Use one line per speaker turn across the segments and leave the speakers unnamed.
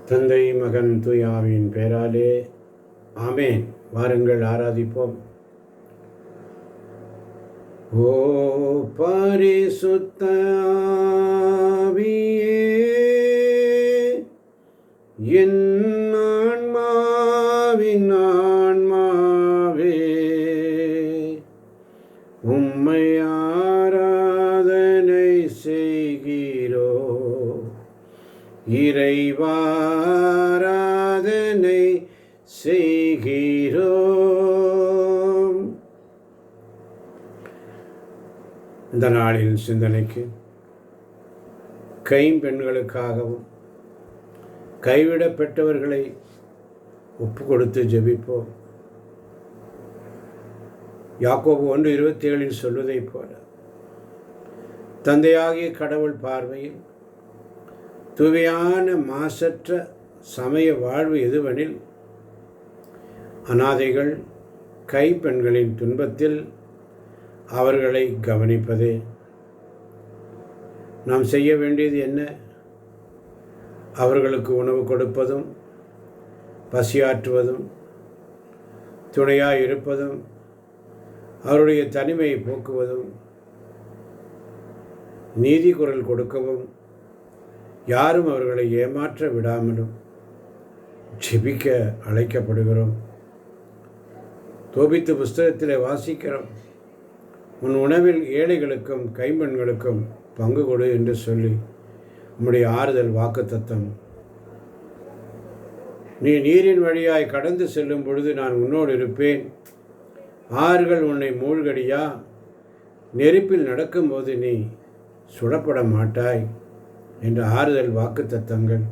தந்தை மகன் தூயாவின் பெயராலே ஆமேன். வாருங்கள் ஆராதிப்போம். ஓ பரிசுத்த ஆவியே, என் ஆன்மாவின் ஆன்மாவே, உம்மை ஆராதனை செய்கிறோ. இறைவாராதனை செய்கிறோம். இந்த நாளின் சிந்தனைக்கு கைம்பெண்களுக்காகவும் கைவிடப்பட்டவர்களை ஒப்பு கொடுத்து ஜெபிப்போம். யாக்கோபு 1:27 சொல்வதைப் போல, தந்தையாகிய கடவுள் பார்வையில் தூய்மையான மாசற்ற சமய வாழ்வு எதுவெனில், அனாதைகள் கைப்பெண்களின் துன்பத்தில் அவர்களை கவனிப்பதே. நாம் செய்ய வேண்டியது என்ன? அவர்களுக்கு உணவு கொடுப்பதும், பசியாற்றுவதும், துணையாக இருப்பதும், அவருடைய தனிமையை போக்குவதும், நீதி குரல் கொடுக்கவும், யாரும் அவர்களை ஏமாற்ற விடாமலும் ஜெபிக்க அழைக்கப்படுகிறோம். தோபித்து புஸ்தகத்திலே வாசிக்கிறோம், உன் உணவில் ஏழைகளுக்கும் கைம்பெண்களுக்கும் பங்கு கொடு என்று சொல்லி உம்முடைய ஆறுதல் வாக்குத்தத்தம். நீ நீரின் வழியாய் கடந்து செல்லும் பொழுது நான் உன்னோடு இருப்பேன், ஆறுகள் உன்னை மூழ்கடியா, நெருப்பில் நடக்கும்போது நீ சுடப்பட மாட்டாய் என்ற ஆறுதல் வாக்குத்தத்தங்கள்.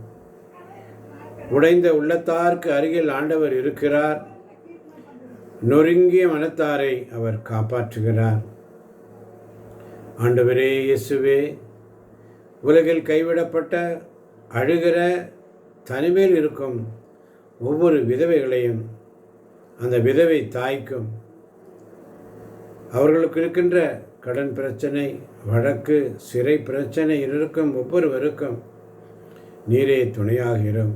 உடைந்த உள்ளத்தார்க்கு அருகில் ஆண்டவர் இருக்கிறார், நொறுங்கிய மனத்தாரை அவர் காப்பாற்றுகிறார். ஆண்டவரே இயேசுவே, உலகில் கைவிடப்பட்ட, அழுகிற, தனிமையில் இருக்கும் ஒவ்வொரு விதவைகளையும், அந்த விதவை தாய்க்கும், அவர்களுக்கு இருக்கின்ற கடன் பிரச்சனை, வழக்கு, சிறை பிரச்சனை இருக்கும் ஒவ்வொருவருக்கும் நீரே துணையாகிறோம்.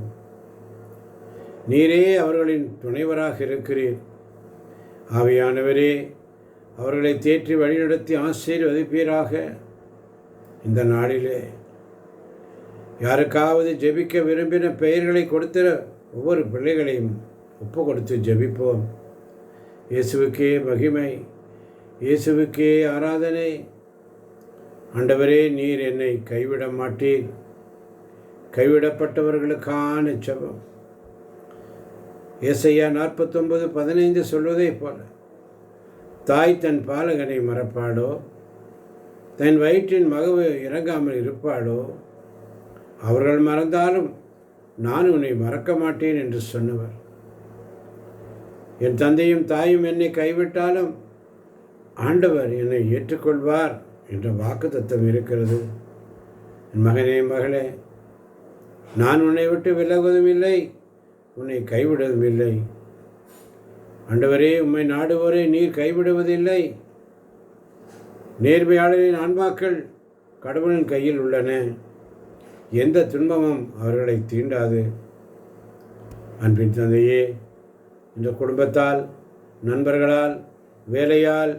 நீரே அவர்களின் துணைவராக இருக்கிறீர். ஆவியானவரே, அவர்களை தேற்றி வழிநடத்தி ஆசீர்வதிப்பீராக. இந்த நாளிலே யாருக்காவது ஜெபிக்க விரும்பின பெயர்களை கொடுத்த ஒவ்வொரு பிள்ளைகளையும் ஒப்பு கொடுத்து ஜெபிப்போம். இயேசுவுக்கே மகிமை, இயேசுவுக்கே ஆராதனை. ஆண்டவரே, நீர் என்னை கைவிட மாட்டீர். கைவிடப்பட்டவர்களுக்கான ஜெபம். ஏசாயா 49:15 சொல்வதை போல, தாய் தன் பாலகனை மறப்பாளோ, தன் வயிற்றின் மகவு இறங்காமல் இருப்பாளோ? அவர்கள் மறந்தாலும் நான் உன்னை மறக்க மாட்டேன் என்று சொன்னவர். என் தந்தையும் தாயும் என்னை கைவிட்டாலும் ஆண்டவர் என்னை ஏற்றுக்கொள்வார் என்ற வாக்குத்தத்தம் இருக்கிறது. என் மகனே, மகளே, நான் உன்னை விட்டு விலகுவதும் இல்லை, உன்னை கைவிடுவதும் இல்லை. ஆண்டவரே, உம்மை நாடுவோரை நீர் கைவிடுவதில்லை. நேர்மையாளரின் ஆன்மாக்கள் கடவுளின் கையில் உள்ளன, எந்த துன்பமும் அவர்களை தீண்டாது. அன்பின் தந்தையே, இந்த குடும்பத்தால், நண்பர்களால், வேலையால்,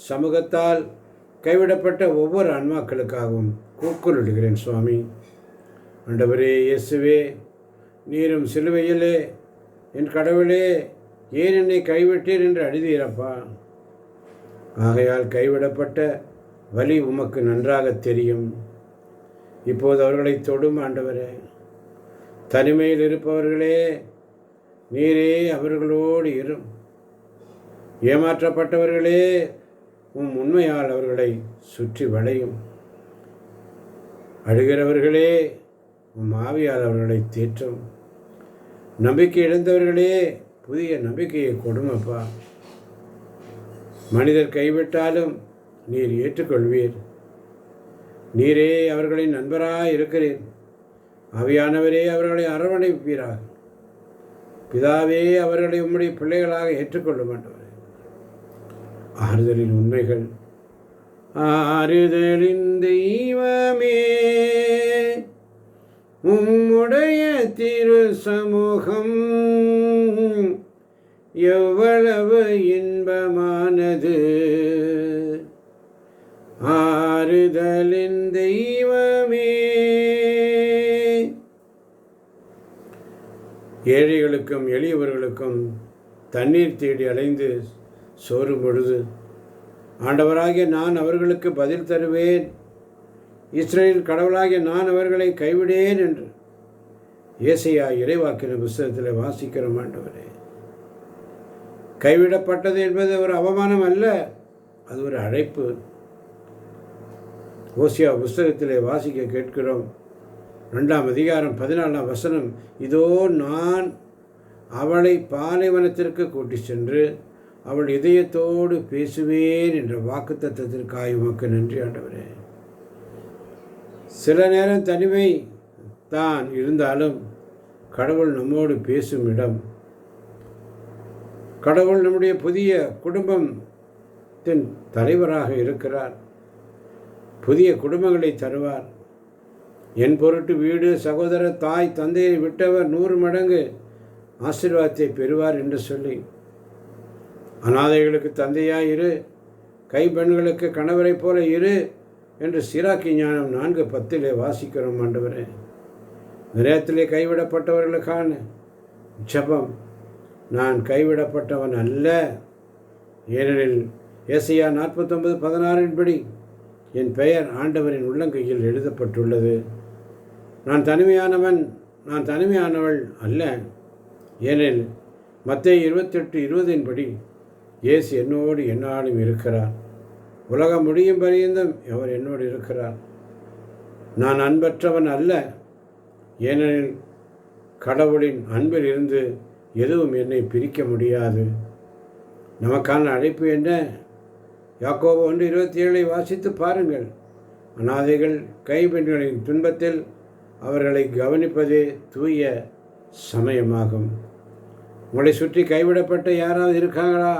சமூகத்தால் கைவிடப்பட்ட ஒவ்வொரு ஆன்மாக்களுக்காகவும் கூக்குரலிடுகிறேன் சுவாமி. ஆண்டவரே இயேசுவே, நீரும் சிலுவையிலே என் கடவுளே ஏன் என்னை கைவிட்டீர் என்று அழுதீரப்பா. ஆகையால் கைவிடப்பட்ட வலி உமக்கு நன்றாக தெரியும். இப்போது அவர்களை தொடும் ஆண்டவரே. தனிமையில் இருப்பவர்களே, நீரே அவர்களோடு இரும். ஏமாற்றப்பட்டவர்களே, உம் உண்மையால் அவர்களை சுற்றி வளையும். அழுகிறவர்களே, உம் ஆவியால் அவர்களை தேற்றும். நம்பிக்கை இழந்தவர்களே, புதிய நம்பிக்கையை கொடுமப்பா. மனிதர் கைவிட்டாலும் நீர் ஏற்றுக்கொள்வீர். நீரே அவர்களின் நண்பராக இருக்கிறீர். ஆவியானவரே, அவர்களை அரவணைப்பீராக. பிதாவே, அவர்களை உம்முடைய பிள்ளைகளாக ஏற்றுக்கொள்ள மாட்டவரே. ஆறுதலின் உண்மைகள். ஆறுதலின் தெய்வமே, உம்முடைய திரு சமூகம் எவ்வளவு இன்பமானது. ஆறுதலின் தெய்வமே. ஏழைகளுக்கும் எளியவர்களுக்கும் தண்ணீர் தேடி அலைந்து சோறும் பொழுது ஆண்டவராகிய நான் அவர்களுக்கு பதில் தருவேன், இஸ்ரேல் கடவுளாகிய நான் அவர்களை கைவிடேன் என்று ஏசாயா இறைவாக்கின புஸ்தகத்தில் வாசிக்கிறோம். ஆண்டவரே, கைவிடப்பட்டது என்பது ஒரு அவமானம் அல்ல, அது ஒரு அழைப்பு. ஓசியா புஸ்தகத்திலே வாசிக்க கேட்கிறோம். 2ஆம் அதிகாரம் 14ஆம் வசனம், இதோ நான் அவளை பாலைவனத்திற்கு கூட்டி சென்று அவள் இதயத்தோடு பேசுவேன் என்ற வாக்குத்தத்தத்திற்காக உமக்கு நன்றி ஆண்டவரே. சில நேரம் தனிமை தான் இருந்தாலும் கடவுள் நம்மோடு பேசும் இடம். கடவுள் நம்முடைய புதிய குடும்பத்தின் தலைவராக இருக்கிறார். புதிய குடும்பங்களை தருவார். என் பொருட்டு வீடு, சகோதர, தாய், தந்தையை விட்டவர் 100 மடங்கு ஆசீர்வாதத்தை பெறுவார் என்று சொல்லி, அநாதைகளுக்கு தந்தையாய் இரு, கைப்பெண்களுக்கு கணவரை போல இரு என்று சிராக்கி ஞானம் 4:10 வாசிக்கிறோம். ஆண்டவரே, நேரத்திலே கைவிடப்பட்டவர்களுக்கான ஜெபம், நான் கைவிடப்பட்டவன் அல்ல, ஏனெனில் ஏசாயா 49:16 படி என் பெயர் ஆண்டவரின் உள்ளங்கையில் எழுதப்பட்டுள்ளது. நான் தனிமையானவள் அல்ல, ஏனெனில் மத்தேயு 28:20 படி இயேசு என்னோடு எந்நாளும் இருக்கிறார். உலகம் முடியும் பரியந்தம் அவர் என்னோடு இருக்கிறார். நான் அன்பற்றவன் அல்ல, ஏனெனில் கடவுளின் அன்பில் இருந்து எதுவும் என்னை பிரிக்க முடியாது. நமக்கான அழைப்பு என்ன? யாக்கோபு 1:27 வாசித்து பாருங்கள். அநாதைகள், கைப்பெண்களின் துன்பத்தில் அவர்களை கவனிப்பதே தூய சமயமாகும். உங்களை சுற்றி கைவிடப்பட்ட யாராவது இருக்காங்களா?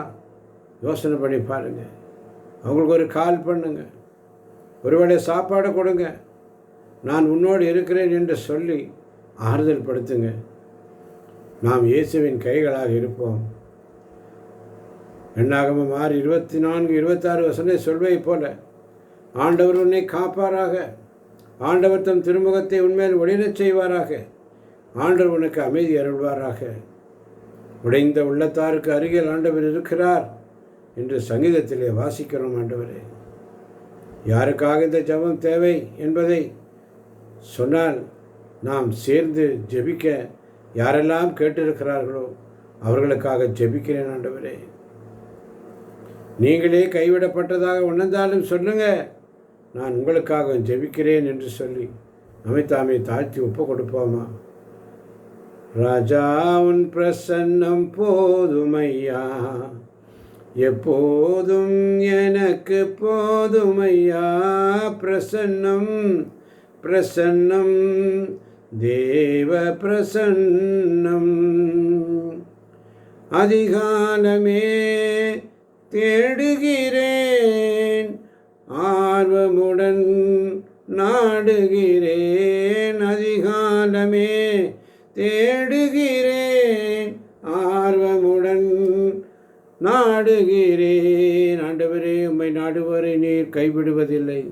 யோசனை பண்ணி பாருங்கள். அவங்களுக்கு ஒரு கால் பண்ணுங்க, ஒருவேளை சாப்பாடு கொடுங்க, நான் உன்னோடு இருக்கிறேன் என்று சொல்லி ஆறுதல் படுத்துங்க. நாம் இயேசுவின் கைகளாக இருப்போம். என்னாகமம் 6:24-26 வசனத்தை சொல்வதை போல, ஆண்டவர் உன்னை காப்பாராக, ஆண்டவர் தம் திருமுகத்தை உன்மேல் ஒளிரச் செய்வாராக, ஆண்டவர் உனக்கு அமைதி அருள்வாராக. உடைந்த உள்ளத்தாருக்கு அருகில் ஆண்டவர் இருக்கிறார் என்று சங்கீதத்திலே வாசிக்கிறோம். ஆண்டவரே, யாருக்காக இந்த ஜெபம் தேவை என்பதை சொன்னால் நாம் சேர்ந்து ஜெபிக்க யாரெல்லாம் கேட்டிருக்கிறார்களோ அவர்களுக்காக ஜெபிக்கிறேன். ஆண்டவரே, நீங்களே கைவிடப்பட்டதாக உணர்ந்தாலும் சொல்லுங்க, நான் உங்களுக்காக ஜெபிக்கிறேன் என்று சொல்லி நம்மைத்தாமே தாழ்த்தி ஒப்பு கொடுப்போமா? ராஜா உன் பிரசன்னம் போதுமையா, எப்போதும் எனக்கு போதுமையா. பிரசன்னம் பிரசன்னம் தேவ பிரசன்னம். அதிகாலமே தேடுகிறேன், ஆர்வமுடன் நாடுகிறேன். அதிகாலமே தேடுகிறேன், ஆர்வமுடன் நாடுகிறேன். ஆண்டவரே, உம்மை நாடுவரை நீர் கைவிடுவதில்லை.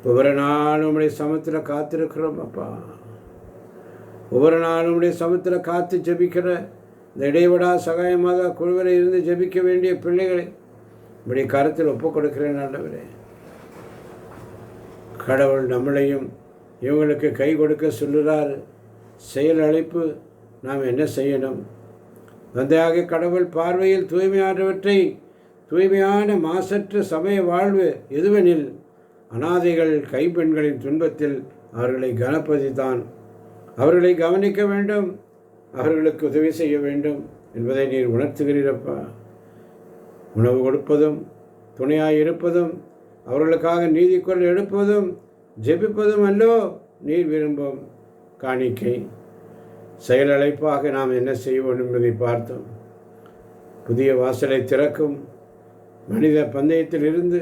ஒவ்வொரு நாளும் உம்முடைய சமத்தில் காத்திருக்கிறோம் அப்பா. ஒவ்வொரு நாளும் உம்முடைய சமத்தில் காத்து ஜெபிக்கிற இந்த இடைவிடா சகாயமாக குழுவில் இருந்து ஜெபிக்க வேண்டிய பிள்ளைகளை இப்படி கருத்தில் ஒப்புக் கொடுக்கிறேன். ஆண்டவரே, கடவுள் நம்மளையும் இவங்களுக்கு கை கொடுக்க சொல்லுறார். செயல் அழைப்பு, நாம் என்ன செய்யணும்? தந்தையாக கடவுள் பார்வையில் தூய்மையானவற்றை, தூய்மையான மாசற்ற சமய வாழ்வு எதுவெனில் அநாதைகள், கைப்பெண்களின் துன்பத்தில் அவர்களை கனப்பதிதான். அவர்களை கவனிக்க வேண்டும், அவர்களுக்கு உதவி செய்ய வேண்டும் என்பதை நீர் உணர்த்துகிறீரப்பா. உணவு கொடுப்பதும், துணையாய் இருப்பதும், அவர்களுக்காக நீதிக்குரல் எடுப்பதும், ஜெபிப்பதும் அல்லோ நீர் விரும்பும் காணிக்கை. செயல் அழைப்பாக நாம் என்ன செய்வோம் என்பதை பார்த்தோம். புதிய வாசலை திறக்கும் மனித பந்தயத்தில் இருந்து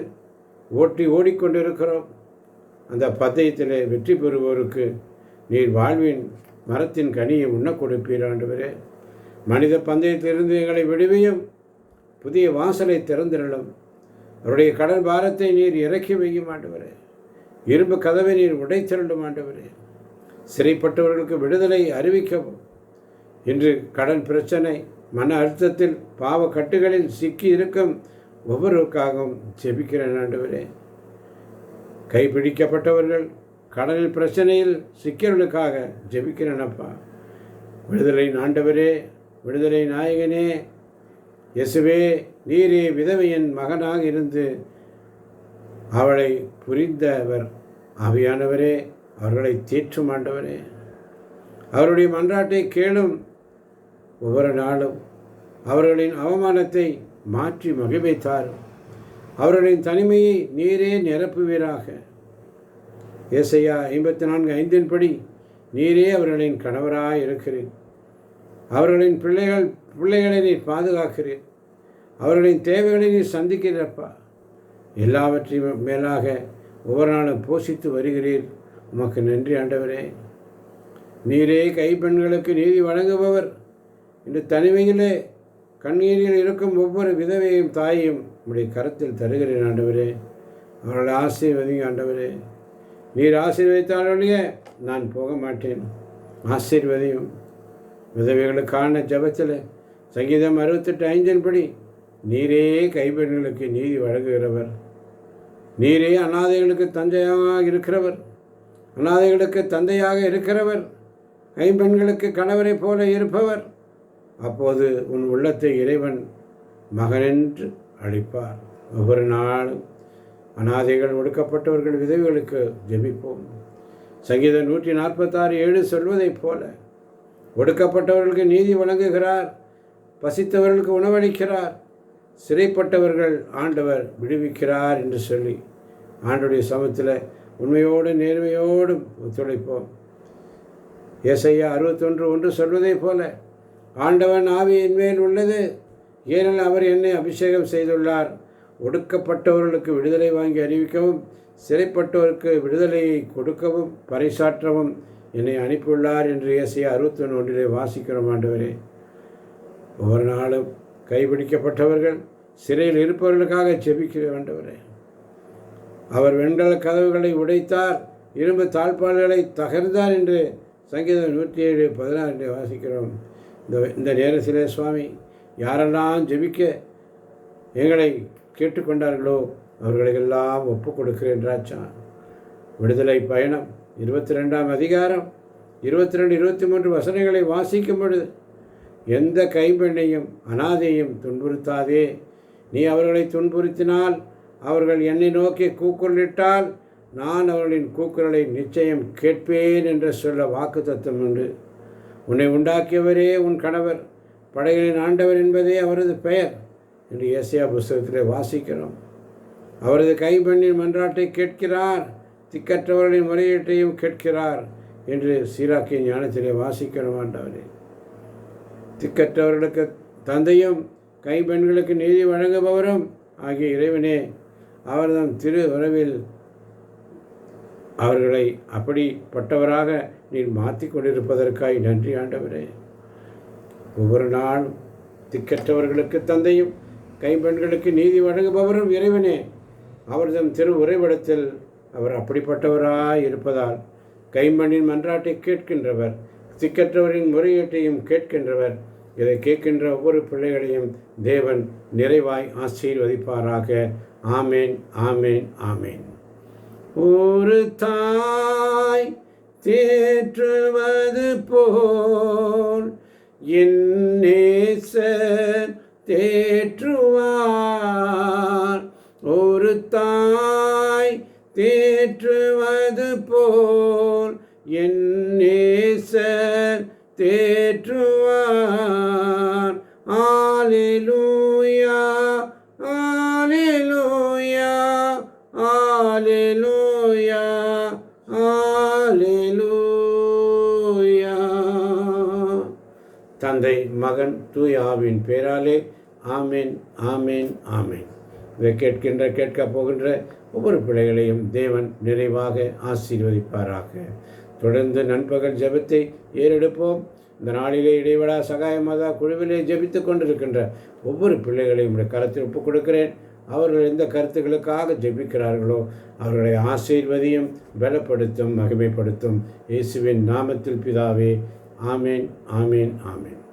ஓடிக்கொண்டிருக்கிறோம். அந்த பந்தயத்தில் வெற்றி பெறுவோருக்கு நீர் வாழ்வின் மரத்தின் கனியை உண்ண கொடுப்பீர் ஆண்டவரே. மனித பந்தயத்திலிருந்து எங்களை விடுவியும், புதிய வாசலை திறந்திரலும். அவருடைய கடன் பாரத்தை நீர் இறக்கி வையும் ஆண்டவரே. இரும்பு கதவை நீர் உடைத்திரண்டும் ஆண்டவரே. சிறைப்பட்டவர்களுக்கு விடுதலை அறிவிக்கவும். இன்று கடன் பிரச்சனை, மன அழுத்தத்தில், பாவ கட்டுகளில் சிக்கி இருக்கும் ஒவ்வொருவருக்காகவும் ஜெபிக்கிறேன் ஆண்டவரே. கைப்பிடிக்கப்பட்டவர்கள், கடனில் பிரச்சனையில் சிக்கர்களுக்காக ஜெபிக்கிறேனப்பா. விடுதலை ஆண்டவரே, விடுதலை நாயகனே, இயேசுவே, நீரே விதவையின் மகனாக இருந்து அவளை புரிந்தவர். ஆவியானவரே, அவர்களை தேற்றும் ஆண்டவரே. அவருடைய மன்றாட்டை கேளும். ஒவ்வொரு நாளும் அவர்களின் அவமானத்தை மாற்றி மகிழ்வைத்தார். அவர்களின் தனிமையை நீரே நிரப்புவீராக. ஏசாயா 54:5 நீரே அவர்களின் கணவராக இருக்கிறீர். அவர்களின் பிள்ளைகளை நீர் பாதுகாக்கிறீர். அவர்களின் தேவைகளை நீர் சந்திக்கிறப்பா. எல்லாவற்றையும் மேலாக ஒவ்வொரு நாளும் போஷித்து வருகிறீர். உமக்கு நன்றி ஆண்டவரே. நீரே கைப்பெண்களுக்கு நீதி வழங்குபவர். இன்று தனிமையிலே கண்ணீரில் இருக்கும் ஒவ்வொரு விதவையும் தாயையும் உம்முடைய கரத்தில் தருகிறேன் ஆண்டவரே. அவர்களை ஆசீர்வதிங்க ஆண்டவரே. நீர் ஆசீர்வதித்தாலே நான் போக மாட்டேன். ஆசீர்வதியும். விதவைகளுக்கான ஜபத்தில் சங்கீதம் 68:5 நீரே கைப்பெண்களுக்கு நீதி வழங்குகிறவர். நீரே அநாதைகளுக்கு தந்தையாக இருக்கிறவர். அநாதைகளுக்கு தந்தையாக இருக்கிறவர். கைப்பெண்களுக்கு கணவரை போல இருப்பவர். அப்போது உன் உள்ளத்தை இறைவன் மகனென்று அளிப்பார். ஒவ்வொரு நாளும் அநாதைகள், ஒடுக்கப்பட்டவர்கள், விதவைகளுக்கு ஜெபிப்போம். சங்கீதம் 146:7 சொல்வதைப் போல ஒடுக்கப்பட்டவர்களுக்கு நீதி வழங்குகிறார். பசித்தவர்களுக்கு உணவளிக்கிறார். சிறைப்பட்டவர்கள் ஆண்டவர் விடுவிக்கிறார் என்று சொல்லி ஆண்டுடைய சமத்தில் உண்மையோடு நேர்மையோடும் ஒத்துழைப்போம். ஏசாயா 61:1 சொல்வதைப் போல ஆண்டவன் ஆவி என் மேல் உள்ளது, ஏனெனில் அவர் என்னை அபிஷேகம் செய்துள்ளார். ஒடுக்கப்பட்டவர்களுக்கு விடுதலை வாங்கி அறிவிக்கவும், சிறைப்பட்டவருக்கு விடுதலையை கொடுக்கவும், பறைசாற்றவும் என்னை அனுப்பியுள்ளார் என்று ஏசாயா 61:1 வாசிக்கிறோம் ஆண்டவரே. ஒவ்வொரு நாளும் கைப்பிடிக்கப்பட்டவர்கள், சிறையில் இருப்பவர்களுக்காக ஜெபிக்கிற ஆண்டவரே. அவர் வெண்கல கதவுகளை உடைத்தார், இரும்பு தாழ்பால்களை தகர்ந்தார் என்று சங்கீதம் 107:16 வாசிக்கிறோம். இந்த நேரத்திலே சுவாமி, யாரெல்லாம் ஜெபிக்க எங்களை கேட்டுக்கொண்டார்களோ அவர்களுக்கெல்லாம் ஒப்பு கொடுக்கிறேன் ராஜா. விடுதலை பயணம் 22ஆம் அதிகாரம் 22-23 வசனங்களை வாசிக்கும் பொழுது, எந்த கைப்பெண்ணையும் அனாதையும் துன்புறுத்தாதே. நீ அவர்களை துன்புறுத்தினால், அவர்கள் என்னை நோக்கி கூக்குரலிட்டால், நான் அவர்களின் கூக்குரலை நிச்சயம் கேட்பேன் என்று சொல்ல வாக்குத்தத்தம் உண்டு. உன்னை உண்டாக்கியவரே உன் கணவர், படைகளின் ஆண்டவர் என்பதே அவரது பெயர் என்று ஏசாயா புஸ்தகத்தில் வாசிக்கிறோம். அவரது கைப்பெண்ணின் மன்றாட்டை கேட்கிறார், திக்கற்றவர்களின் முறையீட்டையும் கேட்கிறார் என்று சீராக்கிய ஞானத்திலே வாசிக்கிறோம் ஆண்டவரே. திக்கற்றவர்களுக்கு தந்தையும் கைப்பெண்களுக்கு நீதி வழங்குபவரும் ஆகிய இறைவனே, அவர்தம் திரு உறவில் அவர்களை அப்படிப்பட்டவராக நீர் மாற்றி கொண்டிருப்பதற்காய் நன்றி ஆண்டவரே. ஒவ்வொரு நாளும் திக்கற்றவர்களுக்கு தந்தையும் கைப்பெண்களுக்கு நீதி வழங்குபவரும் இறைவனே, அவர்தம் திரு உறைவிடத்தில் அவர் அப்படிப்பட்டவராய் இருப்பதால் கைம்பெண்ணின் மன்றாட்டை கேட்கின்றவர், திக்கற்றவரின் முறையீட்டையும் கேட்கின்றவர். இதை கேட்கின்ற ஒவ்வொரு பிள்ளைகளையும் தேவன் நிறைவாய் ஆசீர்வதிப்பாராக. ஆமேன், ஆமேன், ஆமேன். ஒரு தாய் தேற்றுவது போல் என் நேசர் தேற்றுவார். ஒரு தாய் தேற்றுவது போல் என் நேசர் தேற்றுவார். அல்லேலூயா, அல்லேலூயா, அல்லேலூயா, அல்லேலூயா. தந்தை, மகன், தூய ஆவியின் பெயராலே ஆமேன், ஆமேன், ஆமேன். இதை கேட்கப் போகின்ற ஒவ்வொரு பிள்ளைகளையும் தேவன் நிறைவாக ஆசீர்வதிப்பாராக. தொடர்ந்து நண்பகல் ஜெபத்தை ஏறெடுப்போம். இந்த நாளிலே இடைவிடா சகாய மாதா குழுவிலே ஜெபித்து கொண்டிருக்கின்ற ஒவ்வொரு பிள்ளைகளையும் உடைய கருத்தில் ஒப்புக் கொடுக்கிறேன். அவர்கள் எந்த கருத்துக்களுக்காக ஜெபிக்கிறார்களோ அவர்களை ஆசீர்வதியும், பலப்படுத்தும், மகிமைப்படுத்தும். இயேசுவின் நாமத்தில் பிதாவே. ஆமேன், ஆமேன், ஆமேன்.